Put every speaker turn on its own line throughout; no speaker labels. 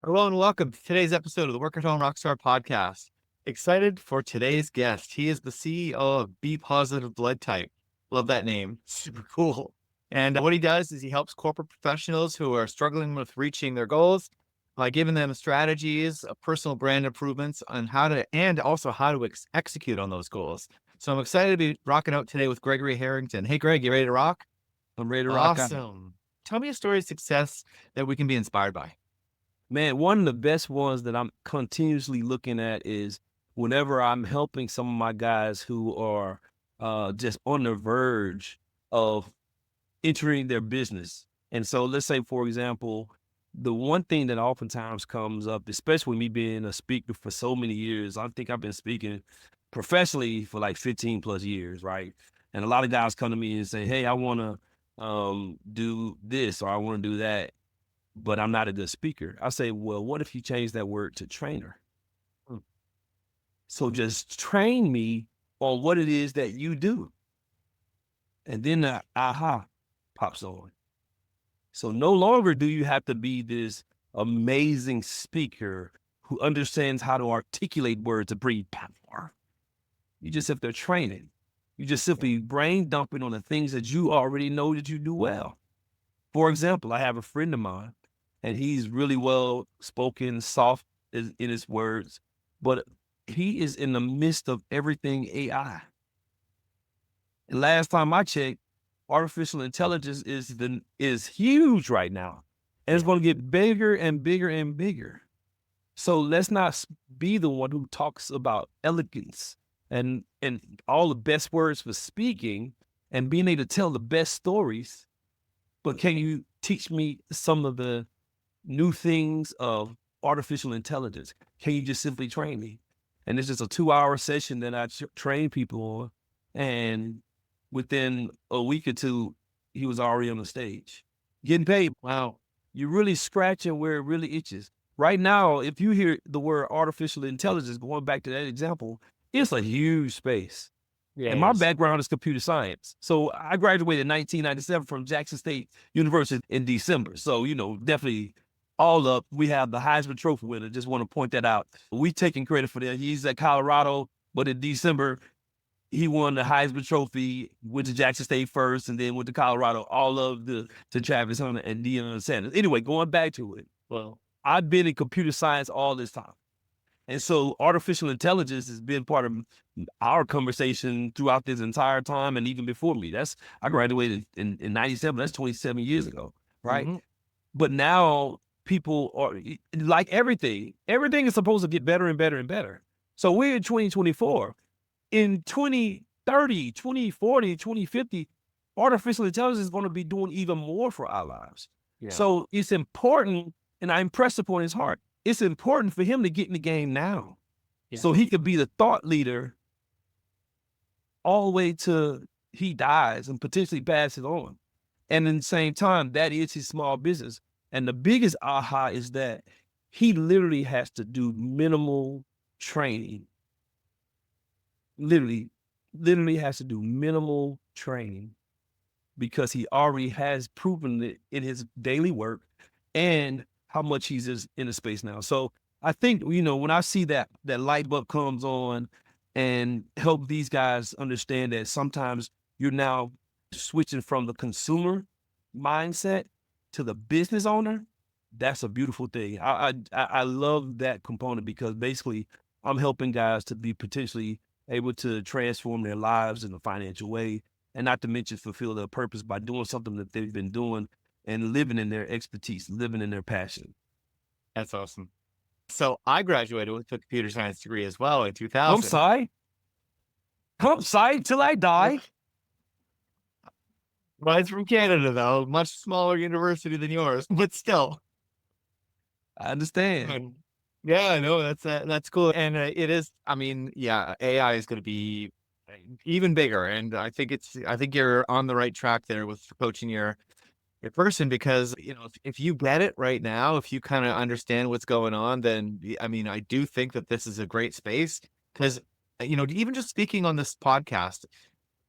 Hello and welcome to today's episode of the Home Rockstar Podcast. Excited for today's guest. He is the CEO of B Positive Blood Type. Love that name. Super cool. And what he does is he helps corporate professionals who are struggling with reaching their goals by giving them strategies, personal brand improvements on how to, and also how to execute on those goals. So I'm excited to be rocking out today with Gregory Harrington. Hey, Greg, you ready to rock?
I'm ready to rock out.
Awesome. Tell me a story of success that we can be inspired by.
Man, one of the best ones that I'm continuously looking at is whenever I'm helping some of my guys who are just on the verge of entering their business. And so let's say, for example, the one thing that oftentimes comes up, especially me being a speaker for so many years, I think I've been speaking professionally for like 15 plus years, right? And a lot of guys come to me and say, hey, I want to do this or I want to do that, but I'm not a good speaker. I say, well, what if you change that word to trainer?
Hmm.
So just train me on what it is that you do. And then the aha pops on. So no longer do you have to be this amazing speaker who understands how to articulate words to breed power. You just have to train it. You just simply brain dumping on the things that you already know that you do well. For example, I have a friend of mine, and he's really well spoken, soft in his words, but he is in the midst of everything AI. And last time I checked, artificial intelligence is huge right now, and it's going to get bigger and bigger and bigger. So let's not be the one who talks about elegance and all the best words for speaking and being able to tell the best stories. But can you teach me some of the new things of artificial intelligence? Can you just simply train me? And it's just a 2-hour session that I train people on. And within a week or two, he was already on the stage getting paid.
Wow.
You're really scratching where it really itches. Right now, if you hear the word artificial intelligence, going back to that example, it's a huge space. And my background is computer science. So I graduated in 1997 from Jackson State University in December. So, definitely all up, we have the Heisman Trophy winner. Just want to point that out. We taking credit for that. He's at Colorado, but in December, he won the Heisman Trophy, went to Jackson State first, and then went to Colorado, all of to Travis Hunter and Deion Sanders. Anyway, going back to it. Well, I've been in computer science all this time. And so artificial intelligence has been part of our conversation throughout this entire time and even before me. I graduated in 97. That's 27 years ago, right?
Mm-hmm.
But now people are like everything. Everything is supposed to get better and better and better. So we're in 2024. In 2030, 2040, 2050, artificial intelligence is going to be doing even more for our lives.
Yeah.
So it's important, and I impress upon his heart, it's important for him to get in the game now.
Yeah.
So he could be the thought leader all the way to he dies and potentially pass it on. And at the same time, that is his small business. And the biggest aha is that he literally has to do minimal training. Literally has to do minimal training because he already has proven it in his daily work and how much he's just in the space now. So I think, when I see that light bulb comes on and help these guys understand that sometimes you're now switching from the consumer mindset to the business owner, that's a beautiful thing. I love that component because basically I'm helping guys to be potentially able to transform their lives in a financial way, and not to mention fulfill their purpose by doing something that they've been doing and living in their expertise, living in their passion.
That's awesome. So I graduated with a computer science degree as well in 2000.
I'm sorry till I die.
Mine's from Canada, though. Much smaller university than yours, but still.
I understand.
Yeah, I know that's cool. And it is, AI is going to be even bigger. And I think you're on the right track there with coaching your person, because, if you get it right now, if you kind of understand what's going on, then, I do think that this is a great space because, even just speaking on this podcast,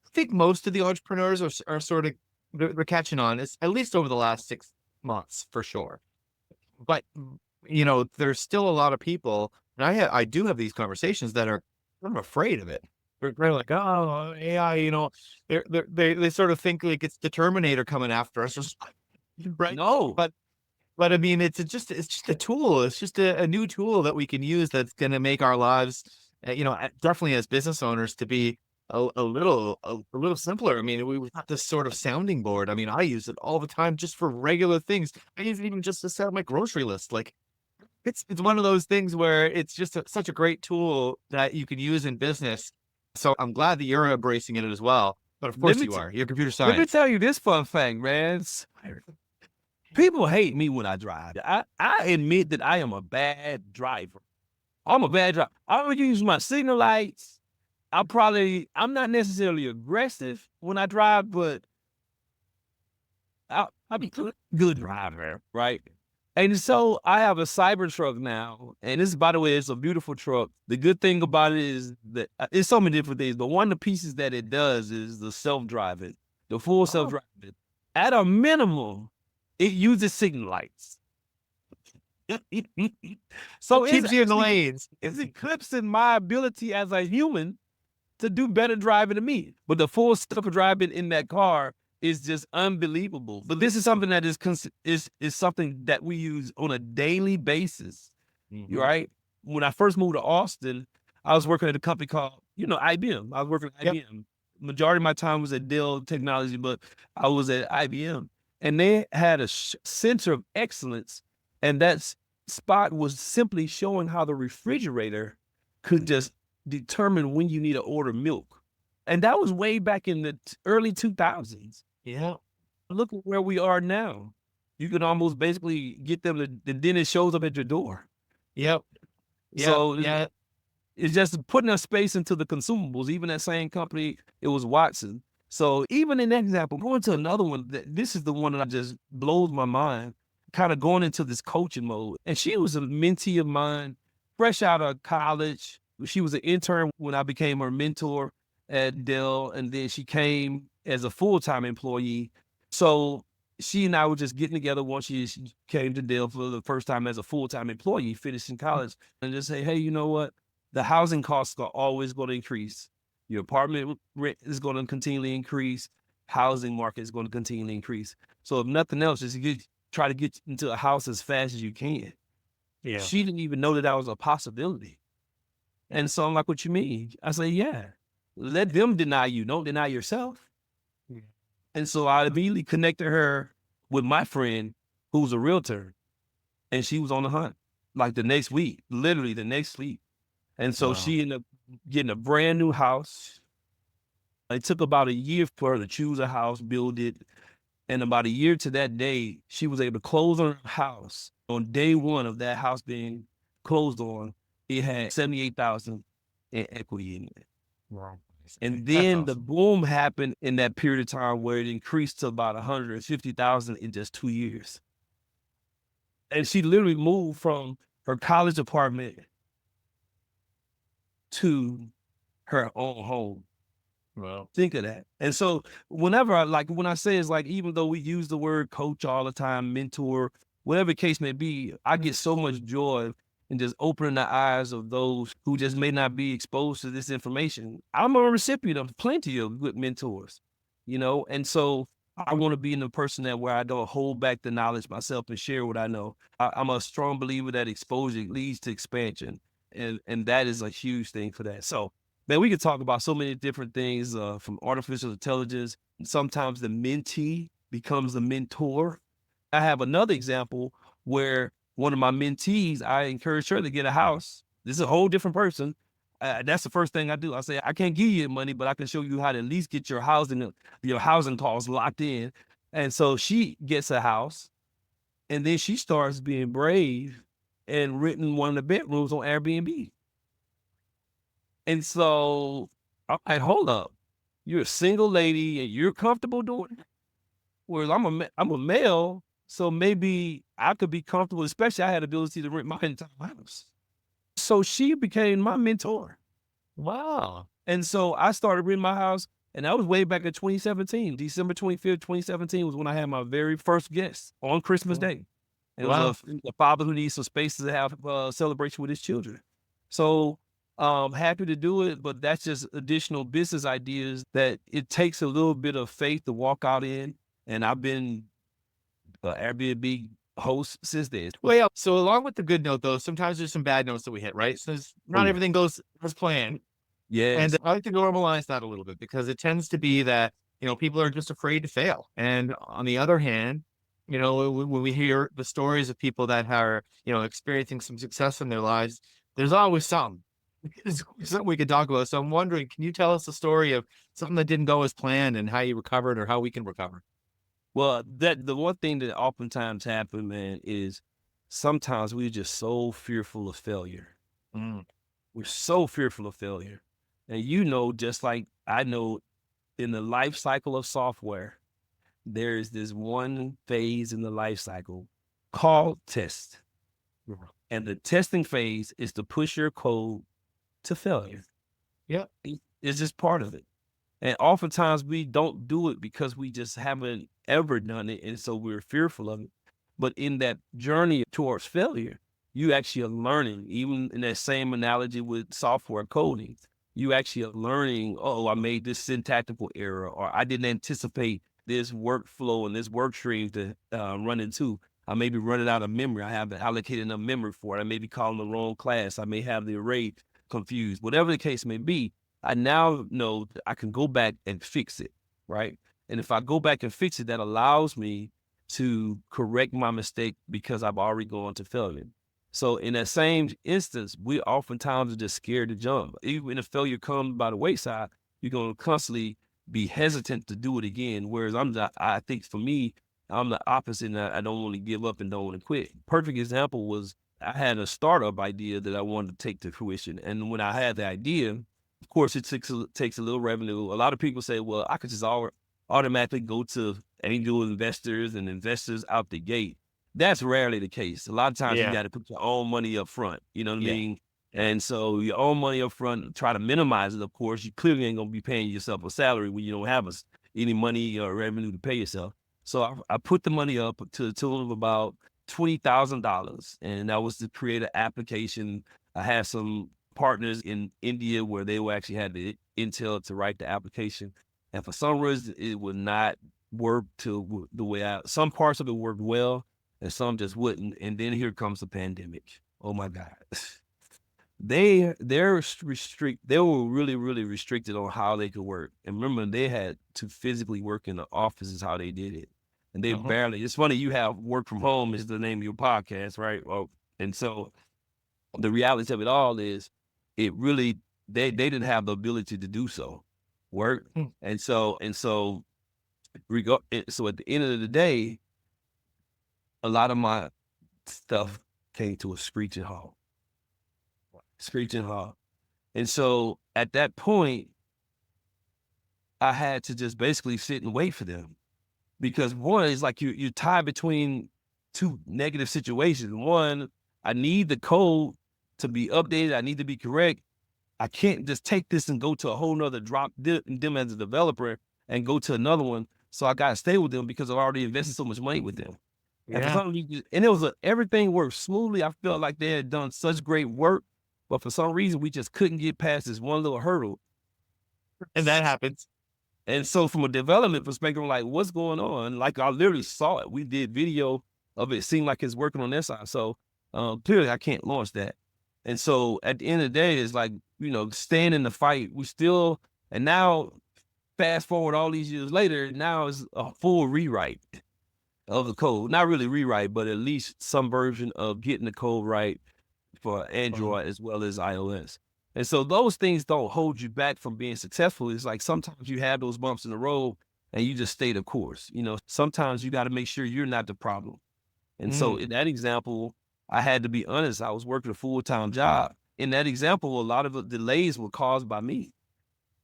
I think most of the entrepreneurs are sort of, they're catching on, it's at least over the last 6 months for sure. But there's still a lot of people, and I do have these conversations that are kind of afraid of it. They're like, oh, AI, they sort of think like it's the Terminator coming after us, right?
No,
But I mean, it's just a tool. It's just a new tool that we can use that's going to make our lives, definitely as business owners, to be a little simpler. I mean, we've got this sort of sounding board. I mean, I use it all the time just for regular things. I use it even just to set up my grocery list. Like, it's one of those things where it's just such a great tool that you can use in business. So I'm glad that you're embracing it as well. But of
let
course
me
you are. You're computer
let me
science.
tell you this fun fact, man. People hate me when I drive. I admit that I am a bad driver. I'm a bad driver. I don't use my signal lights. I'm not necessarily aggressive when I drive, but I'll be good driver, right? And so I have a Cybertruck now, and this, by the way, it's a beautiful truck. The good thing about it is that it's so many different things, but one of the pieces that it does is the self-driving, the full self-driving. At a minimum, it uses signal lights. So
It keeps you in the lanes.
it's eclipsing my ability as a human to do better driving than me. But the full self-driving in that car is just unbelievable. But this is something that is something that we use on a daily basis, right? When I first moved to Austin, I was working at a company called, IBM. I was working at
Yep.
IBM. Majority of my time was at Dell Technology, but I was at IBM. And they had a center of excellence, and that spot was simply showing how the refrigerator could just determine when you need to order milk. And that was way back in the early 2000s.
Yeah.
Look at where we are now. You can almost basically get them the dentist shows up at your door.
Yep. Yep.
So
Yeah.
it's just putting a space into the consumables. Even that same company, it was Watson. So even in that example, going to another one, this is the one that just blows my mind, kind of going into this coaching mode. And she was a mentee of mine, fresh out of college. She was an intern when I became her mentor at Dell, and then she came as a full-time employee. So she and I were just getting together once she came to Dell for the first time as a full-time employee, finishing college, and just say, hey, you know what? The housing costs are always going to increase. Your apartment rent is going to continually increase. Housing market is going to continually increase. So if nothing else, just try to get into a house as fast as you can.
Yeah.
She didn't even know that was a possibility. And so I'm like, what you mean? I say, yeah, let them deny you. Don't deny yourself.
Yeah.
And so I immediately connected her with my friend who's a realtor, and she was on the hunt like the next week, literally the next week. And so she ended up getting a brand new house. It took about a year for her to choose a house, build it. And about a year to that day, she was able to close on her house. On day one of that house being closed on, it had $78,000 in equity in it.
Wow.
And then the boom happened in that period of time where it increased to about $150,000 in just 2 years. And she literally moved from her college apartment to her own home.
Well,
Think of that. And so whenever when I say it's like, even though we use the word coach all the time, mentor, whatever the case may be, I get so much joy in just opening the eyes of those who just may not be exposed to this information. I'm a recipient of plenty of good mentors, and so I want to be in the person that where I don't hold back the knowledge myself and share what I know. I'm a strong believer that exposure leads to expansion. And that is a huge thing for that. So, man, we could talk about so many different things from artificial intelligence. Sometimes the mentee becomes the mentor. I have another example where one of my mentees, I encouraged her to get a house. This is a whole different person. That's the first thing I do. I say, I can't give you money, but I can show you how to at least get your housing costs locked in. And so she gets a house, and then she starts being brave and renting one of the bedrooms on Airbnb. And so I'm like, hold up, you're a single lady and you're comfortable doing it? Whereas I'm a male, so maybe I could be comfortable, especially I had the ability to rent my entire house. So she became my mentor.
wow.
And so I started renting my house, and that was way back in 2017. December 25th, 2017 was when I had my very first guest on Christmas Day. And it was
Wow.
a father who needs some space to have a celebration with his children. So happy to do it, but that's just additional business ideas that it takes a little bit of faith to walk out in. And I've been an Airbnb host since then.
Well, yeah. So along with the good note, though, sometimes there's some bad notes that we hit, right? So
Oh
not
yeah.
everything goes as planned. And
Yes.
I like to normalize that a little bit because it tends to be that, people are just afraid to fail. And on the other hand, when we hear the stories of people that are, experiencing some success in their lives, there's always some. There's something we could talk about. So I'm wondering, can you tell us the story of something that didn't go as planned and how you recovered or how we can recover?
Well, that the one thing that oftentimes happens, man, is sometimes we're just so fearful of failure.
Mm,
We're so fearful of failure. And just like I know in the life cycle of software, there is this one phase in the life cycle called test. And the testing phase is to push your code to failure.
yeah.
It's just part of it. And oftentimes we don't do it because we just haven't ever done it. And so we're fearful of it. But in that journey towards failure, you actually are learning, even in that same analogy with software coding, you actually are learning, oh, I made this syntactical error, or I didn't anticipate this workflow and this work stream to run into. I may be running out of memory. I haven't allocated enough memory for it. I may be calling the wrong class. I may have the array confused. Whatever the case may be, I now know that I can go back and fix it, right? And if I go back and fix it, that allows me to correct my mistake because I've already gone to failure. So in that same instance, we oftentimes are just scared to jump. Even when a failure comes by the wayside, you're going to constantly be hesitant to do it again. Whereas I think for me, I'm the opposite. And I don't want to give up and don't want to quit. Perfect example was I had a startup idea that I wanted to take to fruition. And when I had the idea, of course, it takes a little revenue. A lot of people say, well, I could just automatically go to angel investors and investors out the gate. That's rarely the case. A lot of times you
Yeah.
got to put your own money up front. You know what I
Yeah.
mean?
Yeah.
And so your own money up front, try to minimize it. Of course, you clearly ain't going to be paying yourself a salary when you don't have any money or revenue to pay yourself. So I put the money up to the tune of about $20,000. And that was to create an application. I had some partners in India where they actually had the intel to write the application. And for some reason, it would not work to the way some parts of it worked well and some just wouldn't. And then here comes the pandemic. Oh my God. They were really, really restricted on how they could work. And remember, they had to physically work in the office is how they did it. And they
Uh-huh.
barely, it's funny, you have work from home is the name of your podcast, right? Well, and so the reality of it all is it really, they didn't have the ability to do so work.
Hmm.
So at the end of the day, a lot of my stuff came to a screeching halt. And so at that point, I had to just basically sit and wait for them because one is like you're tied between two negative situations. One, I need the code to be updated. I need to be correct. I can't just take this and go to a whole nother drop them as a developer and go to another one. So I got to stay with them because I've already invested so much money with them. And for
Yeah.
some reason, and everything worked smoothly. I felt like they had done such great work, but for some reason, we just couldn't get past this one little hurdle.
And that happens.
And so from a development perspective, I'm like, what's going on? Like I literally saw it. We did video of it. It seemed like it's working on their side. So clearly I can't launch that. And so at the end of the day, it's like, staying in the fight. And now fast forward all these years later, now it's a full rewrite of the code. Not really rewrite, but at least some version of getting the code right for
Uh-huh.
Android as well as iOS. And so those things don't hold you back from being successful. It's like sometimes you have those bumps in the road and you just stay the course. Sometimes you got to make sure you're not the problem. And so
Mm.
in that example, I had to be honest. I was working a full-time job. In that example, a lot of the delays were caused by me.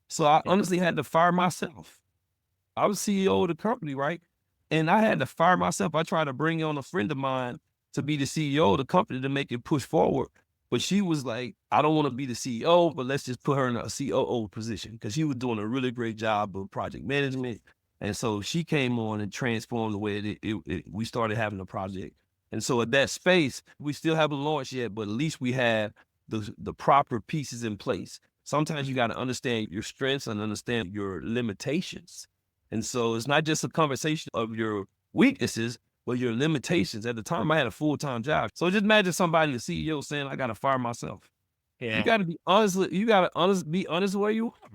So I
Yeah.
honestly had to fire myself. I was CEO of the company, right? And I had to fire myself. I tried to bring on a friend of mine to be the CEO of the company to make it push forward. But she was like, I don't want to be the CEO, but let's just put her in a COO position because she was doing a really great job of project management. And so she came on and transformed the way we started having a project. And so at that space, we still haven't launched yet, but at least we have the proper pieces in place. Sometimes you got to understand your strengths and understand your limitations. And so it's not just a conversation of your weaknesses, but your limitations. At the time, I had a full-time job. So just imagine somebody, the CEO, saying, I got to fire myself. You got to be honest. You got to be honest where you are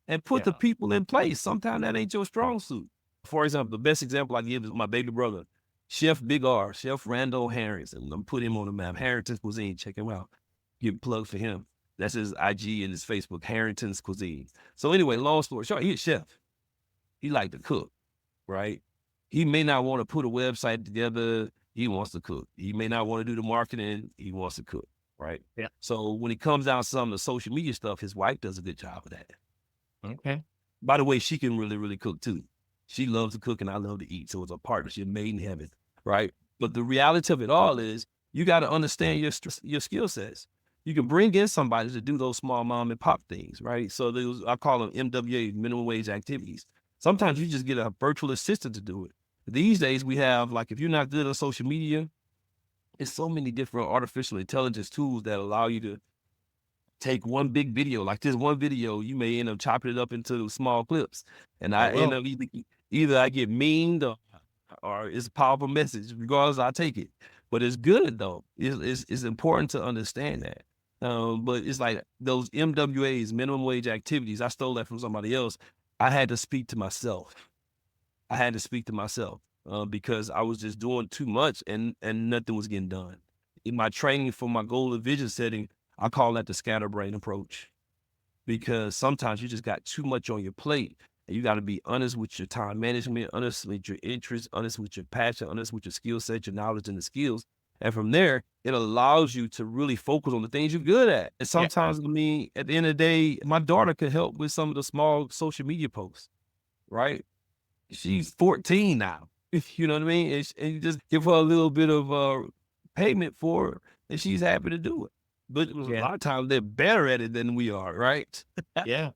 and put the people in place. Sometimes that ain't your strong suit. For example, the best example I give is my baby brother, Chef Big R, Chef Randall Harrington. I'm putting him on the map. Harrington's Cuisine. Check him out. Give a plug for him. That's his IG and his Facebook, Harrington's Cuisine. So anyway, long story short, he's a chef. He like to cook, right? He may not want to put a website together. He wants to cook. He may not want to do the marketing. He wants to cook, right?
Yeah.
So when it comes down to some of the social media stuff, his wife does a good job of that.
Okay.
By the way, she can really, really cook too. She loves to cook and I love to eat. So it's a partnership made in heaven, right? But the reality of it all is you got to understand your skill sets. You can bring in somebody to do those small mom and pop things, right? So I call them MWA, minimum wage activities. Sometimes you just get a virtual assistant to do it. These days we have, like, if you're not good on social media, it's so many different artificial intelligence tools that allow you to take one big video, like this one video, you may end up chopping it up into small clips. And I end up either I get memed or it's a powerful message, regardless, I take it. But it's good though. It's important to understand that. But it's like those MWAs, minimum wage activities, I stole that from somebody else. I had to speak to myself. Because I was just doing too much and nothing was getting done. In my training for my goal and vision setting, I call that the scatterbrain approach, because sometimes you just got too much on your plate and you got to be honest with your time management, honest with your interests, honest with your passion, honest with your skill set, your knowledge and the skills. And from there, it allows you to really focus on the things you're good at. And sometimes, I mean, at the end of the day, my daughter could help with some of the small social media posts, right? She's 14 now, you know what I mean? And you just give her a little bit of payment for it, and she's happy to do it. But a lot of times they're better at it than we are, right?
Yeah.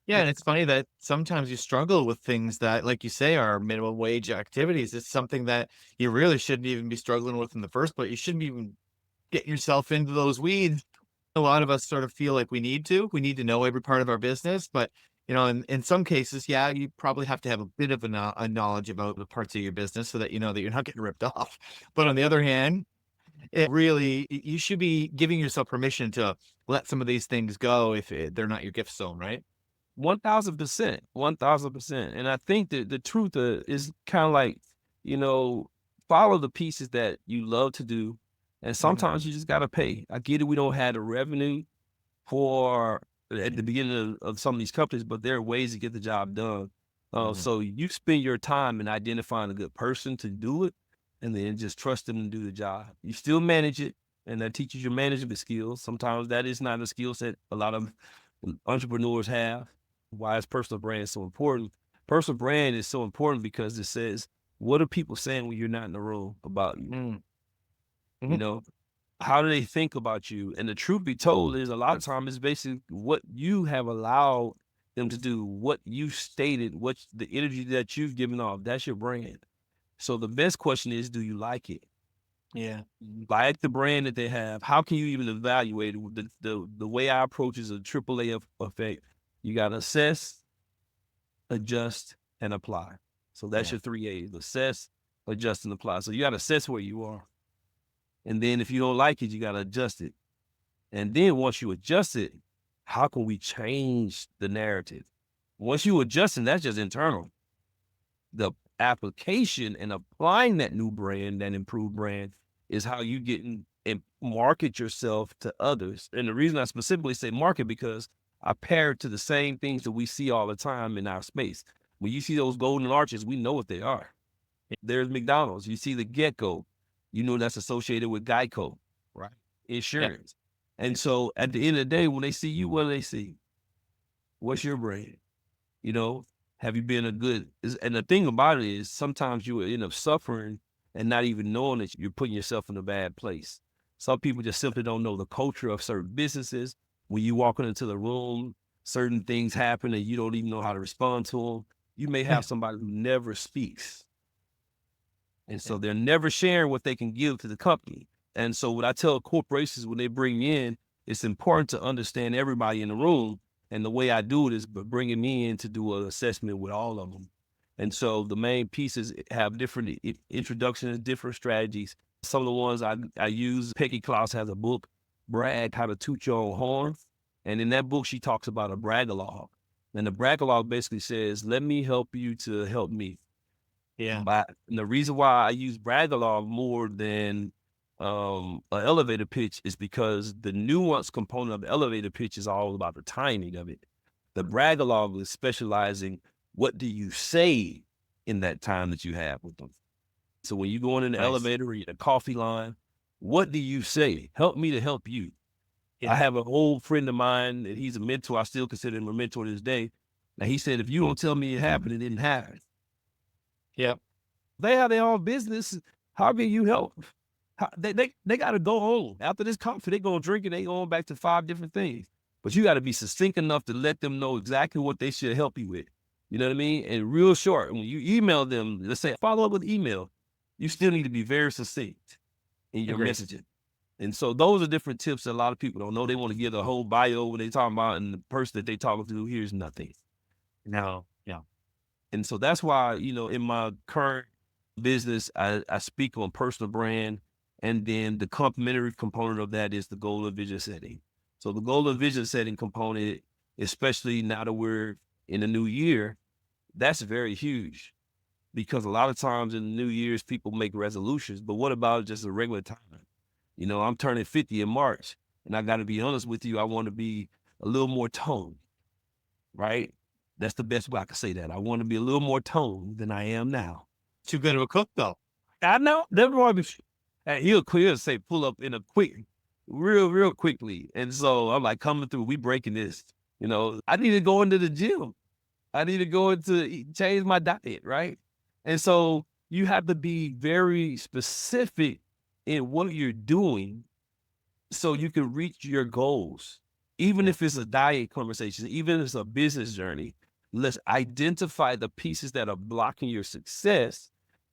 Yeah. And it's funny that sometimes you struggle with things that, like you say, are minimum wage activities. It's something that you really shouldn't even be struggling with in the first place. You shouldn't even get yourself into those weeds. A lot of us sort of feel like we need to know every part of our business, but in some cases, yeah, you probably have to have a bit of a knowledge about the parts of your business so that you know that you're not getting ripped off. But on the other hand, you should be giving yourself permission to let some of these things go if they're not your gift zone, right?
1000%, 1000%. And I think that the truth is kind of like, follow the pieces that you love to do. And sometimes you just got to pay. I get it. We don't have the revenue for at the beginning of some of these companies, but there are ways to get the job done. So you spend your time in identifying a good person to do it, and then just trust them to do the job. You still manage it, and that teaches your management skills. Sometimes that is not a skill set a lot of entrepreneurs have. Why is personal brand so important? Personal brand is so important because it says, what are people saying when you're not in the room about you? How do they think about you? And the truth be told is a lot of times it's basically what you have allowed them to do, what you stated, what the energy that you've given off. That's your brand. So the best question is, do you like it?
Yeah.
Like the brand that they have. How can you even evaluate it? The way I approach is a AAA effect. You got to assess, adjust, and apply. So that's your 3 A's: assess, adjust, and apply. So you got to assess where you are. And then if you don't like it, you got to adjust it. And then once you adjust it, how can we change the narrative? Once you adjust it, that's just internal. The application and applying that new brand, that improved brand, is how you get and market yourself to others. And the reason I specifically say market, because I pair it to the same things that we see all the time in our space. When you see those golden arches, we know what they are. There's McDonald's. You see the gecko, that's associated with Geico, right? Insurance. Yeah. And so at the end of the day, when they see you, what do they see? What's your brand? Have you been and the thing about it is sometimes you will end up suffering and not even knowing that you're putting yourself in a bad place. Some people just simply don't know the culture of certain businesses. When you walk into the room, certain things happen and you don't even know how to respond to them. You may have somebody who never speaks. And so they're never sharing what they can give to the company. And so what I tell corporations when they bring me in, it's important to understand everybody in the room. And the way I do it is by bringing me in to do an assessment with all of them. And so the main pieces have different introductions, different strategies. Some of the ones I use, Peggy Klaus has a book, Brag, How to Toot Your Own Horn. And in that book, she talks about a Bragalog. And the Bragalog basically says, let me help you to help me.
Yeah.
And the reason why I use Bragalog more than an elevator pitch is because the nuance component of the elevator pitch is all about the timing of it. The Bragalog is specializing, what do you say in that time that you have with them? So when you go in the elevator or in a coffee line, what do you say? Help me to help you. Yeah. I have an old friend of mine that he's a mentor. I still consider him a mentor to this day. Now he said, if you don't tell me it happened, it didn't happen.
Yep.
They have their own business. How can you help? They got to go home. After this coffee, they go drink and they go back to 5 different things. But you got to be succinct enough to let them know exactly what they should help you with. You know what I mean? And real short, when you email them, let's say follow up with email, you still need to be very succinct in your messaging. And so those are different tips that a lot of people don't know. They want to give the whole bio when they talking about, and the person that they talking to hears nothing.
No. Yeah.
And so that's why, in my current business, I speak on personal brand, and then the complementary component of that is the goal and vision setting. So the goal and vision setting component, especially now that we're in the new year, that's very huge, because a lot of times in the New Year's, people make resolutions, but what about just a regular time? I'm turning 50 in March, and I got to be honest with you, I want to be a little more toned, right? That's the best way I can say that. I want to be a little more toned than I am now.
Too good of a cook, though.
I know. He'll say pull up in a real quickly. And so I'm like, coming through, we breaking this. I need to go into the gym. I need to go change my diet, right? And so you have to be very specific in what you're doing so you can reach your goals. Even if it's a diet conversation, even if it's a business journey, let's identify the pieces that are blocking your success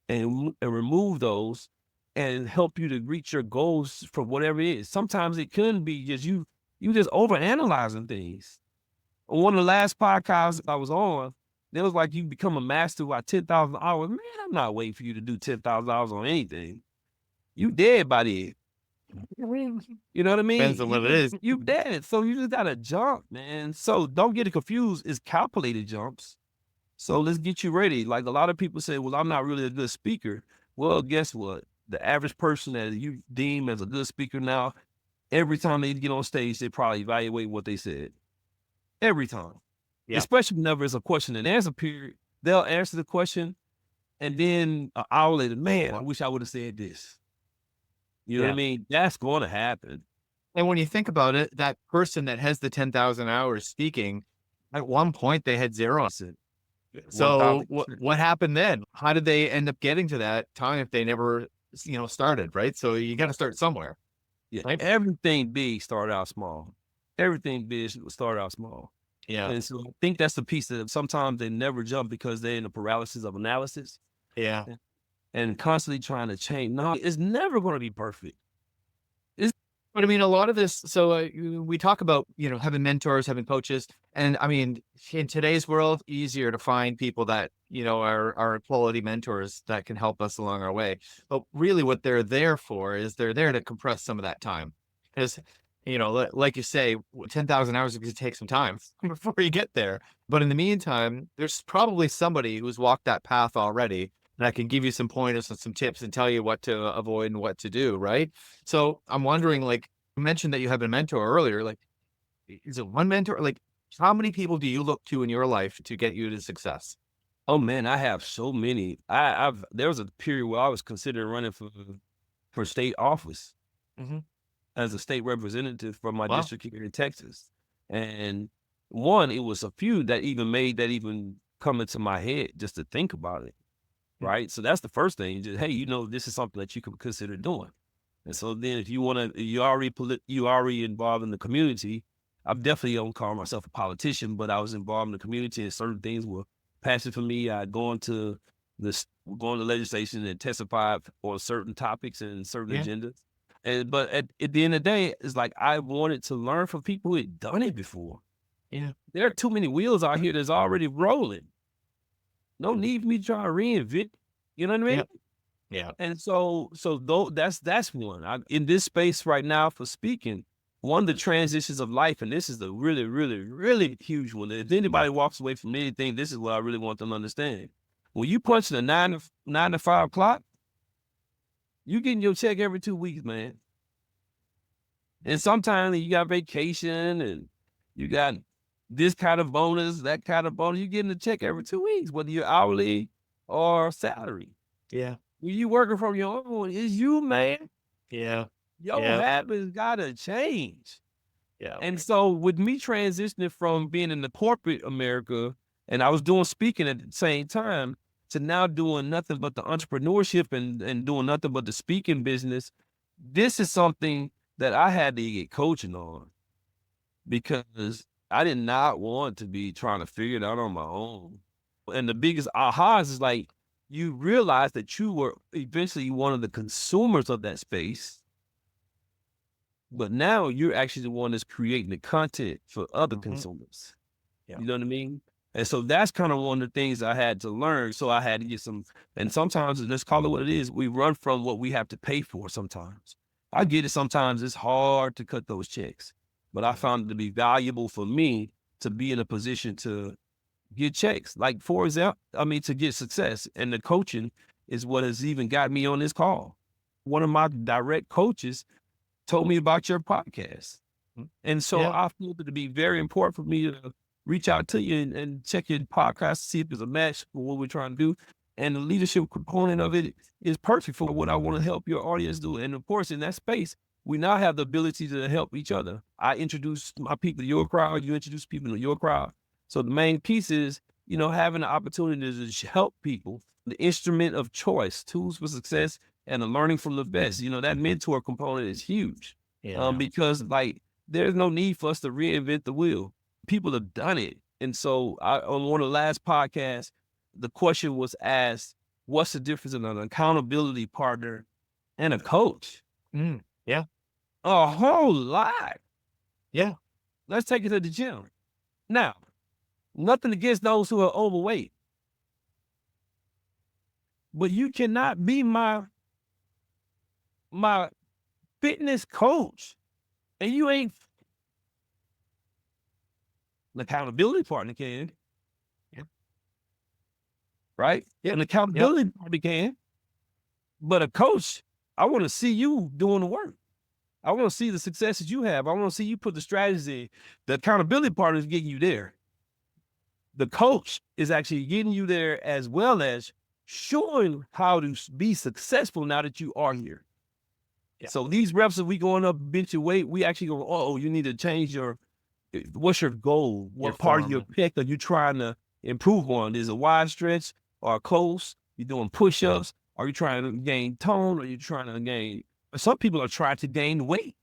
and remove those and help you to reach your goals for whatever it is. Sometimes it couldn't be just you just overanalyzing things. On one of the last podcasts I was on, it was like you become a master by 10,000 hours. Man, I'm not waiting for you to do 10,000 hours on anything. You dead by then. You know what I mean?
Depends on what it is.
You dead. So you just got to jump, man. So don't get it confused. It's calculated jumps. So let's get you ready. Like a lot of people say, well, I'm not really a good speaker. Well, guess what? The average person that you deem as a good speaker now, every time they get on stage, they probably evaluate what they said. Every time. Yeah. Especially whenever it's a question and answer period, they'll answer the question, and then an hour later, man, I wish I would have said this. You know what I mean? That's going to happen.
And when you think about it, that person that has the 10,000 hours speaking, at one point they had 0. So what happened then? How did they end up getting to that time if they never, started, right? So you got to start somewhere.
Yeah. Right? Everything big started out small. Everything big started out small.
Yeah.
And so I think that's the piece that sometimes they never jump because they're in the paralysis of analysis.
Yeah.
And constantly trying to change. No, it's never going to be perfect.
But I mean, a lot of this, so we talk about, having mentors, having coaches. And I mean, in today's world, easier to find people that, are quality mentors that can help us along our way. But really what they're there for is they're there to compress some of that time. Because, like you say, 10,000 hours is going to take some time before you get there. But in the meantime, there's probably somebody who's walked that path already that can give you some pointers and some tips and tell you what to avoid and what to do, right? So I'm wondering, like, you mentioned that you have a mentor earlier, like, is it one mentor? Like, how many people do you look to in your life to get you to success?
Oh man, I have so many. There was a period where I was considering running for state office as a state representative from my district here in Texas. And it was a few that even come into my head just to think about it. Right. So that's the first thing. Just, hey, this is something that you can consider doing. And so then if you want to, you already involved in the community. I definitely don't call myself a politician, but I was involved in the community and certain things were passion for me. I'd go into, going to legislation and testify on certain topics and certain agendas. But at the end of the day, it's like I wanted to learn from people who had done it before.
Yeah.
There are too many wheels out here that's already rolling. No need for me to try to reinvent. You know what I mean?
Yeah.
And so that's one. In this space right now for speaking, one of the transitions of life, and this is the really, really, really huge one. If anybody walks away from anything, this is what I really want them to understand. When you punch the 9 to 5 clock, you getting your check every 2 weeks, man. And sometimes you got vacation and you got this kind of bonus, that kind of bonus. You getting a check every 2 weeks, whether you're hourly or salary.
Yeah.
When you working from your own, it's you, man.
Yeah.
Your habits gotta change.
Yeah.
And so with me transitioning from being in the corporate America, and I was doing speaking at the same time, to now doing nothing but the entrepreneurship and doing nothing but the speaking business, this is something that I had to get coaching on, because I did not want to be trying to figure it out on my own. And the biggest ahas is like, you realize that you were eventually one of the consumers of that space, but now you're actually the one that's creating the content for other consumers.
Yeah.
You know what I mean? And so that's kind of one of the things I had to learn. So I had to get some, and sometimes, let's call it what it is, we run from what we have to pay for sometimes. I get it, sometimes it's hard to cut those checks, but I found it to be valuable for me to be in a position to get checks. Like, for example, to get success. And the coaching is what has even got me on this call. One of my direct coaches told me about your podcast. And so I feel it to be very important for me to reach out to you and check your podcast to see if there's a match for what we're trying to do. And the leadership component of it is perfect for what I want to help your audience do. And of course, in that space, we now have the ability to help each other. I introduce my people to your crowd, you introduce people to your crowd. So the main piece is, having the opportunity to help people, the instrument of choice, tools for success, and the learning from the best. That mentor component is huge. Because there's no need for us to reinvent the wheel. People have done it. And so on one of the last podcasts, the question was asked, what's the difference in an accountability partner and a coach?
Yeah.
A whole lot.
Yeah.
Let's take it to the gym. Now, nothing against those who are overweight, but you cannot be my fitness coach and you ain't. An accountability partner can.
Yeah.
Right?
Yeah.
An accountability partner can. But a coach, I want to see you doing the work. I want to see the successes you have. I want to see you put the strategy. The accountability partner is getting you there. The coach is actually getting you there, as well as showing how to be successful now that you are here. Yeah. So these reps, if we going up, bench your weight, we actually go, oh, you need to change what's your goal? What part of your pick are you trying to improve on? Is it a wide stretch or a close? You doing push-ups? Are you trying to gain tone? Are you trying to gain? Some people are trying to gain weight.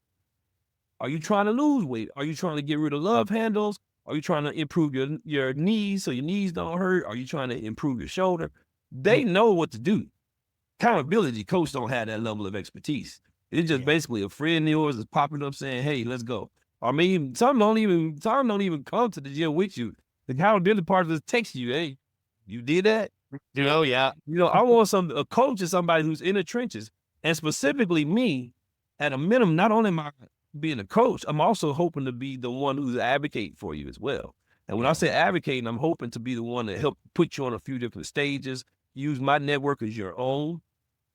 Are you trying to lose weight? Are you trying to get rid of love handles? Are you trying to improve your knees so your knees don't hurt? Are you trying to improve your shoulder? They know what to do. Accountability coach don't have that level of expertise. It's just basically a friend of yours is popping up saying, hey, let's go. I mean, some don't even come to the gym with you. The accountability part just text you, hey, you did that?
Yeah.
I want a coach is somebody who's in the trenches. And specifically me, at a minimum, not only am I being a coach, I'm also hoping to be the one who's advocating for you as well. And when I say advocating, I'm hoping to be the one that help put you on a few different stages, use my network as your own.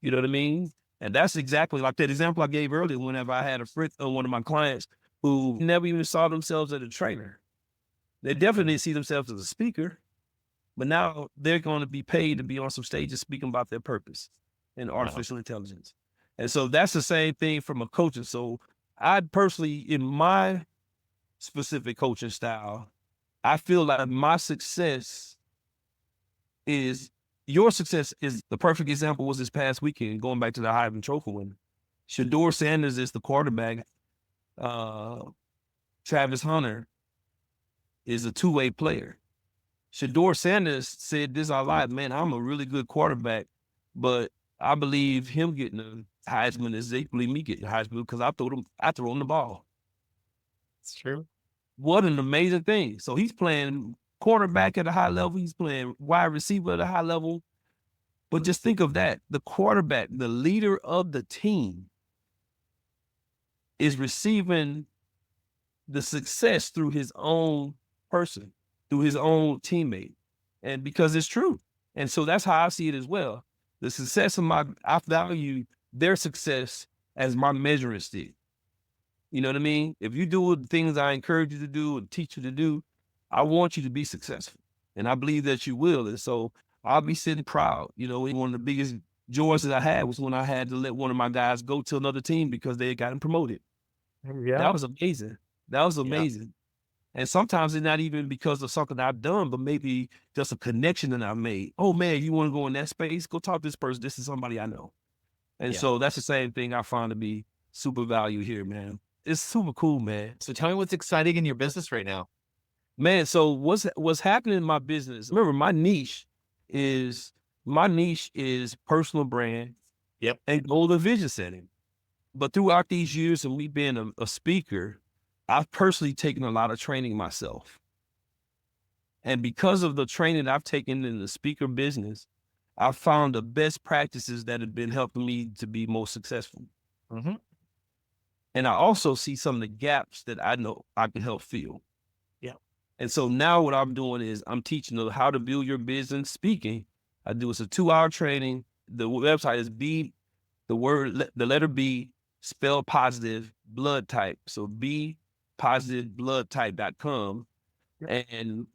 You know what I mean? And that's exactly like that example I gave earlier whenever I had a friend, one of my clients who never even saw themselves as a trainer. They definitely see themselves as a speaker, but now they're going to be paid to be on some stages speaking about their purpose in artificial intelligence. And so that's the same thing from a coaching. So I personally, in my specific coaching style, I feel like my success is, your success is, the perfect example was this past weekend, going back to the Heisman Trophy winner. Shador Sanders is the quarterback. Travis Hunter is a two-way player. Shador Sanders said this a lot, man, I'm a really good quarterback, but I believe him getting the Heisman is equally me getting the Heisman because I throw him the ball.
It's true.
What an amazing thing. So he's playing quarterback at a high level. He's playing wide receiver at a high level. But just think of that. The quarterback, the leader of the team, is receiving the success through his own person, through his own teammate. And because it's true. And so that's how I see it as well. The success of I value their success as my measuring stick. You know what I mean? If you do the things I encourage you to do and teach you to do, I want you to be successful. And I believe that you will. And so I'll be sitting proud. You know, one of the biggest joys that I had was when I had to let one of my guys go to another team because they had gotten promoted.
Yeah.
That was amazing. That was amazing. And sometimes it's not even because of something I've done, but maybe just a connection that I've made. Oh man, you want to go in that space? Go talk to this person. This is somebody I know. And so that's the same thing I find to be super value here, man. It's super cool, man.
So tell me what's exciting in your business right now.
Man, so what's happening in my business? Remember, my niche is personal brand and goal and vision setting. But throughout these years and me being a speaker, I've personally taken a lot of training myself. And because of the training I've taken in the speaker business, I've found the best practices that have been helping me to be most successful.
Mm-hmm.
And I also see some of the gaps that I know I can help fill.
Yeah.
And so now what I'm doing is I'm teaching them how to build your business speaking. It's a 2-hour training. The website is the letter B, spell positive, blood type. So bpositivebloodtype.com. Yep. And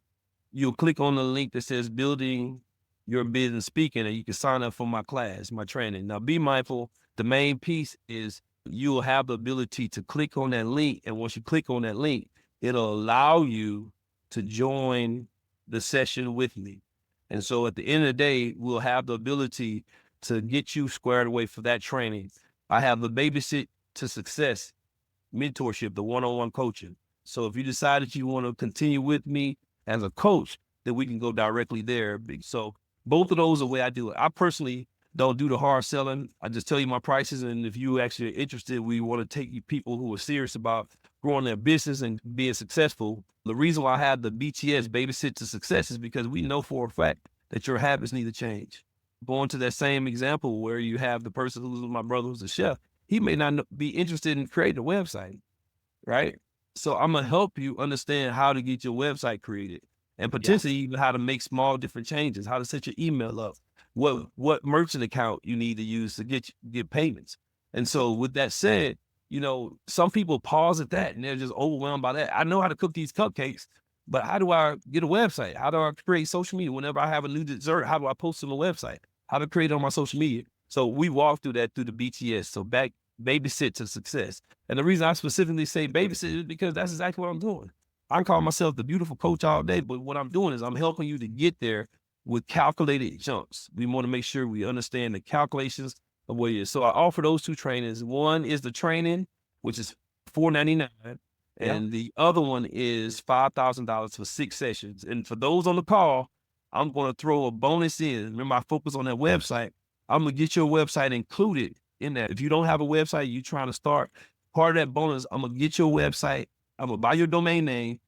you'll click on the link that says building your business speaking, and you can sign up for my class, my training. Now be mindful, the main piece is you'll have the ability to click on that link. And once you click on that link, it'll allow you to join the session with me. And so at the end of the day, we'll have the ability to get you squared away for that training. I have the Babysit to Success mentorship, the one-on-one coaching. So if you decide that you want to continue with me as a coach, then we can go directly there. So both of those are the way I do it. I personally don't do the hard selling. I just tell you my prices. And if you actually are interested, we want to take you people who are serious about growing their business and being successful. The reason why I have the BTS, Babysit to Success, is because we know for a fact that your habits need to change. Going to that same example where you have the person who's my brother who's a chef, he may not be interested in creating a website, right? So I'm going to help you understand how to get your website created and potentially even how to make small different changes, how to set your email up, what merchant account you need to use to get payments. And so with that said, you know, some people pause at that and they're just overwhelmed by that. I know how to cook these cupcakes, but how do I get a website? How do I create social media? Whenever I have a new dessert, how do I post on the website? How to create it on my social media? So we walk through that through the BTS. So Babysit to Success. And the reason I specifically say babysit is because that's exactly what I'm doing. I call myself the beautiful coach all day, but what I'm doing is I'm helping you to get there with calculated chunks. We want to make sure we understand the calculations of what it is. So I offer those two trainings. One is the training, which is $499. And the other one is $5,000 for 6 sessions. And for those on the call, I'm going to throw a bonus in. Remember, I focus on that website. I'm going to get your website included in that. If you don't have a website, you're trying to start, part of that bonus, I'm going to get your website. I'm going to buy your domain name,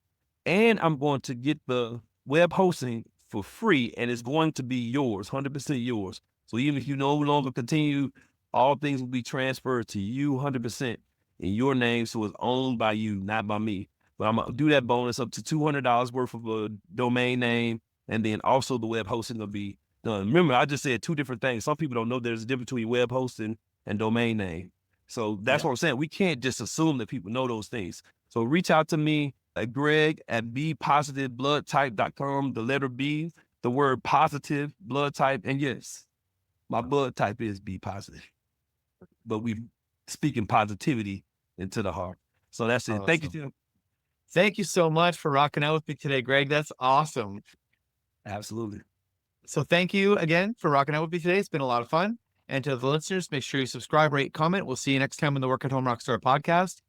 and I'm going to get the web hosting for free, and it's going to be yours, 100% yours. So even if you no longer continue, all things will be transferred to you 100% in your name, so it's owned by you, not by me. But I'm going to do that bonus up to $200 worth of a domain name, and then also the web hosting will be done. Remember, I just said 2 different things. Some people don't know there's a difference between web hosting and domain name. So that's what I'm saying. We can't just assume that people know those things. So reach out to me at Greg at bpositivebloodtype.com, the letter B, the word positive, blood type. And yes, my blood type is B positive, but we speaking positivity into the heart. So that's it. Awesome. Thank you, Tim.
Thank you so much for rocking out with me today, Greg. That's awesome.
Absolutely.
So thank you again for rocking out with me today. It's been a lot of fun. And to the listeners, make sure you subscribe, rate, comment. We'll see you next time on the Work at Home Rockstar podcast.